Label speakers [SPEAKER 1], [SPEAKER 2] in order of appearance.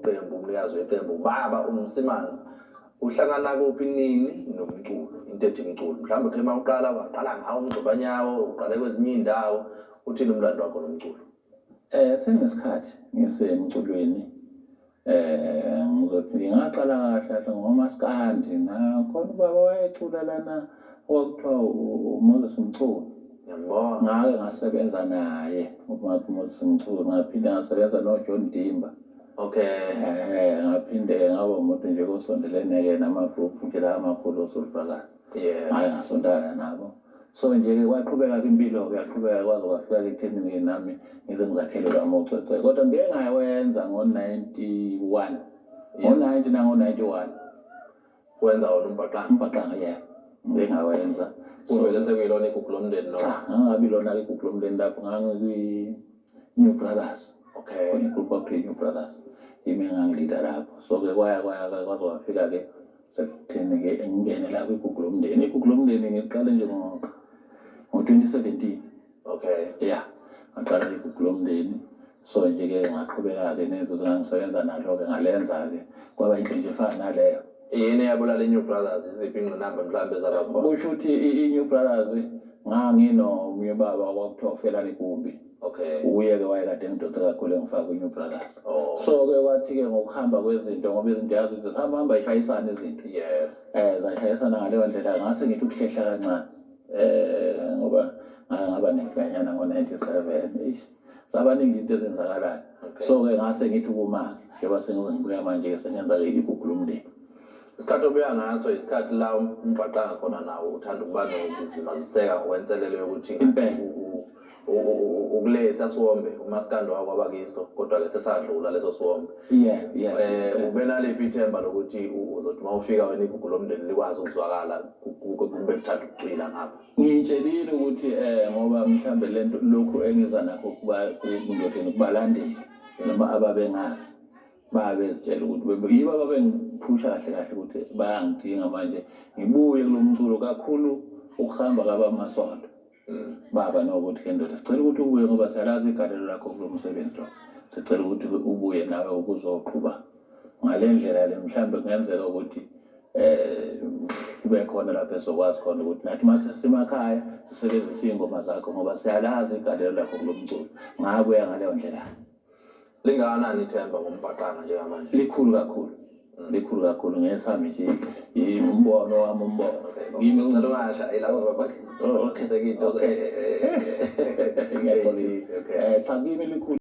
[SPEAKER 1] weqembu, umnikazi weqembu, baba uMsimang uhlangana kuphi nini nomculo, into ethi umculo? Mhlawumbe uthe uma waqala ngawo uMgcobanyawo, uqale kwezinye iy'ndawo, uthini umlando wakho nomculo?
[SPEAKER 2] Senesikhathi ngisemculweni ngizothi ngingaqala kahle ngoMaskandi nakhona ubaba wayecula lana okwakuthiwa uMoses Mchunu.
[SPEAKER 1] Ngiyambona.
[SPEAKER 2] Ngake ngasebenza naye uMoses Mchunu, ngaphinde ngasebenza noJohn Dimba.
[SPEAKER 1] Okay.
[SPEAKER 2] Ngaphinde ngaba umuntu nje osondelene-ke nama-group nje la amakhulu oSoul Brothers. Ngake ngasondana nabo. So nje-ke kwaqhubeka-ke impilo-ke yaqhubeka kwaze kwafika ekuthenini nami ngize ngizakhele lwami ucwecwe. Kodwa ngike ngawenza ngo-91, ngo-90 nango-91.
[SPEAKER 1] Wenza wona umbhaqanga?
[SPEAKER 2] Umbhaqanga, ngike ngawenza.
[SPEAKER 1] Uvele sekuyilona igugu lomndeni noma?
[SPEAKER 2] Cha, ngangabi lona-ke igugu lomndeni lapho ngangikwi-New Brothers.
[SPEAKER 1] Okay.
[SPEAKER 2] Khona i-group kwakuthiwa i-New Brothers. Yimi engangilida lapho. So-ke kwaya kwaze kwafika-ke sekutheni-ke ngingene la kwigugu lomndeni. Igugu lomndeni ngiqale nje ngo-2017.
[SPEAKER 1] Okay.
[SPEAKER 2] Ngaqala igugu lomndeni. So nje-ke ngaqhubeka-ke nezinto engangisebenza nalo-ke ngalenza-ke kwaba into nje efana naleyo.
[SPEAKER 1] Yini eyabulala i-New Brothers? Iziphi ingqinamba mhlawumbe zabakhona?
[SPEAKER 2] Kusho ukuthi i-New Brothers nganginomunye ubaba kwakuthiwa uFelani Gumbi.
[SPEAKER 1] Okay.
[SPEAKER 2] Uye-ke wayekade ngidonse kakhulu engifaka kwi-New Brothers.
[SPEAKER 1] Oh.
[SPEAKER 2] So-ke kwathi-ke ngokuhamba kwezinto ngoba izinto yazi ukuthi zihamba yishayisana izinto. Zashayisana ngaleyo ndlela ngase ngithi ukuhlehla kancane. Ngoba ngaba nehlanyana ngo-97. Zabaningi into ezenzakalayo. So-ke ngase ngithi kuma njengoba sengibuya manje sengenza-ke igugu lomndeni.
[SPEAKER 1] Isikhathi obuya ngaso isikhathi la umbhaqanga khona nawo uthanda ukuba nokuzimaziseka ngokwenselelo yokuthi ukulesa siwombe uMaskandi wakwabakiso, kodwa-ke sesadlula leso siwombe. Ube naliphi ithemba lokuthi uzothi uma ufika wena igugu lomndeni likwazi ukuzwakala kube kuthanda ukucwila ngapha?
[SPEAKER 2] Ngitshelile ukuthi ngoba mhlambe lento lokhu engiza nakho kuba ngizothini ukubalandeli noma ababengazi babezitshela ukuthi yibo ababengiphusha kahle ukuthi bayangidinga manje ngibuye kulo mculo kakhulu ukuhamba kwabamasonto. Baba nokuthi ke ndoda sicela ukuthi ubuye ngoba siyalazi igalelo lakho kulo msebenzi lo. Sicela ukuthi ubuye nawe ukuzoqhuba ngale ndlela le mhlambe kungenzeka ukuthi kube khona lapho esokwazi khona ukuthi nathi mase sisemakhaya sisebenzise ingoma zakho ngoba siyalazi igalelo lakho kulo mculo. Ngabuya ngaleyo ndlela.
[SPEAKER 1] Lingakanani ithemba ngombhaqanga njengamanje?
[SPEAKER 2] Likhulu kakhulu. Likhulu kakhulu ngesami nje umbono wami umbono.
[SPEAKER 1] Ngimi ngicela ungasha ilapho baba. Okay, sekuyinto.
[SPEAKER 2] Ngiyaqonda. Cha kimi likhulu.